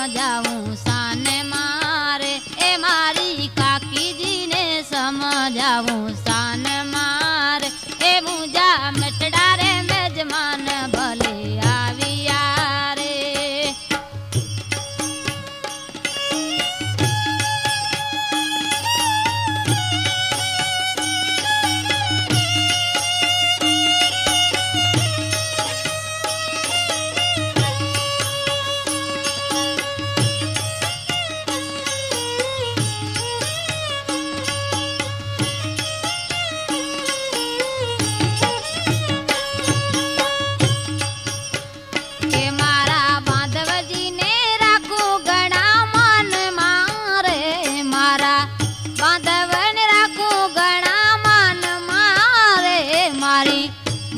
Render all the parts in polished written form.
समझाऊं सान मारे ए मारी काकी जी ने समझाऊं सान मारे ए मुझा मटड़ा रे मेजमान भले आविया रे।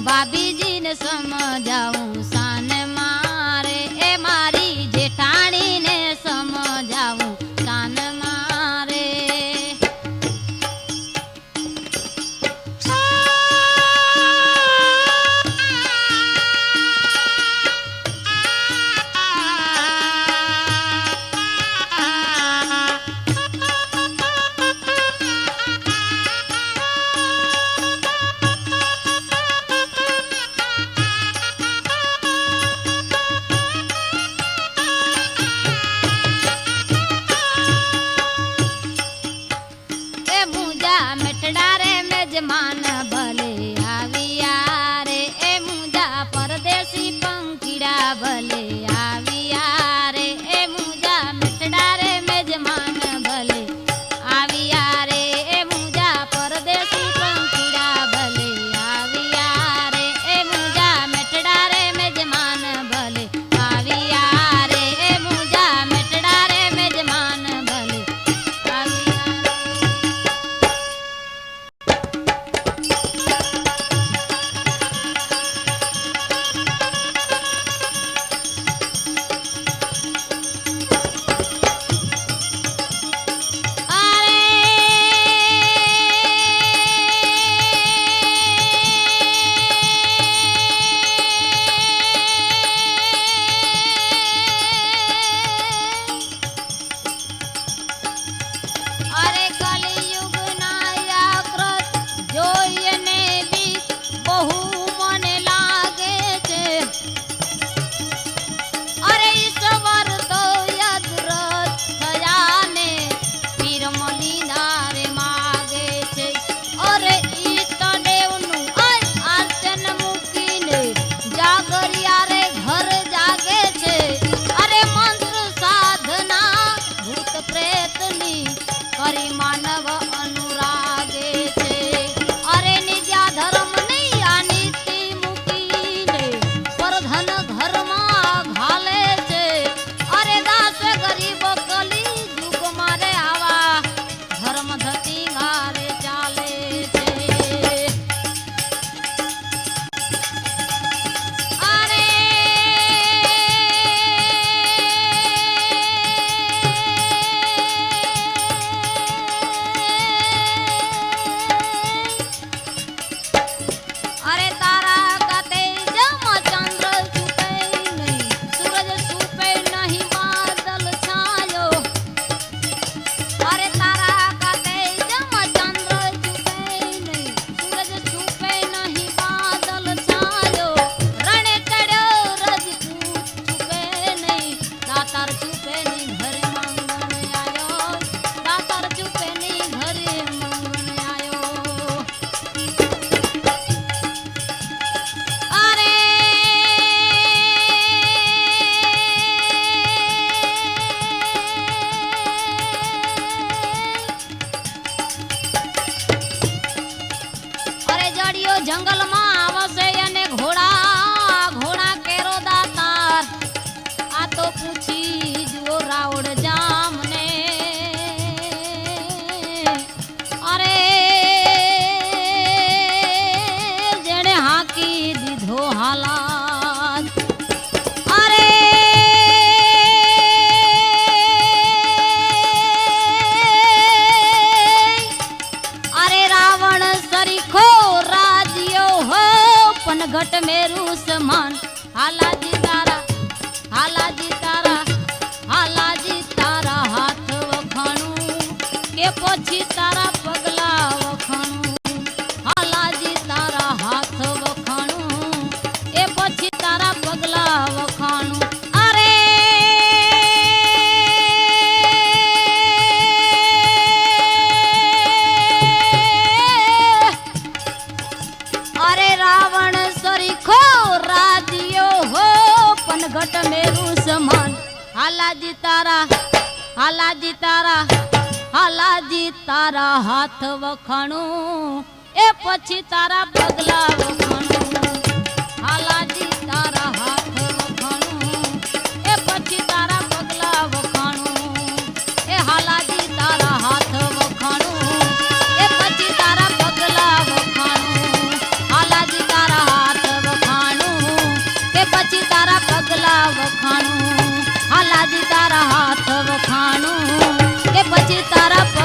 भाभी जी ने समझाऊं सान मारे ए मारी जेठानी ने समझाऊं सान मारे। मटड़ा रे मेजमान भले आविया रे ए मुझा परदेसी पंखीड़ा भले आविया रे ए मुझा मटड़ा रे मेजमान भले आविया रे ए मुझा परदेसी पंखीड़ा भले आविया रे ए मुझा मटड़ा रे मेजमान भले आविया रे ए मुझा मटड़ा रे मेजमान भले आविया। मानव अनुरागे छे अरे निजा धर्म नहीं आ नीति मुकीने पर धन घर में घाले छे अरे दास गरीब कली युग मारे आवा धर्म धती गारे चाले छे। अरे अरे तारा का तेज चंद्र छुपे नहीं सूरज छुपे नहीं बादल छायो अरे तारा का तेज चंद्र छुपे नहीं सूरज छुपे नहीं बादल छायो रण चढ़ो रजपूत छुपे नहीं दातार छुपे नहीं घर मंगन आयो दातार छुपे नहीं घर मंगन आयो। जंगल में आवसे अने घोड़ा घोड़ा केरो दातार आ तो पूछी जो रावण जाम ने अरे जेने हाकी दीधो हालात अरे अरे रावण सरीखो घट मेरू समान हाला जी तारा हाला जी तारा हाला પ્રગટ મેરું સમાન હાલાજી તારા હાથ વખાણું એ પછી તારા પગલા વખાણું હાલાજી તારા હાથ વખાણું એ પછી તારા પગલા વખાણું એ હાલાજી તારા હાથ વખાણું એ પછી તારા પગલા વખાણું હાલાજી તારા હાથ વખાણું એ પછી તારા પગલા વખાણું હાલાજી તારા હાથ વખાણું એ પછી તારા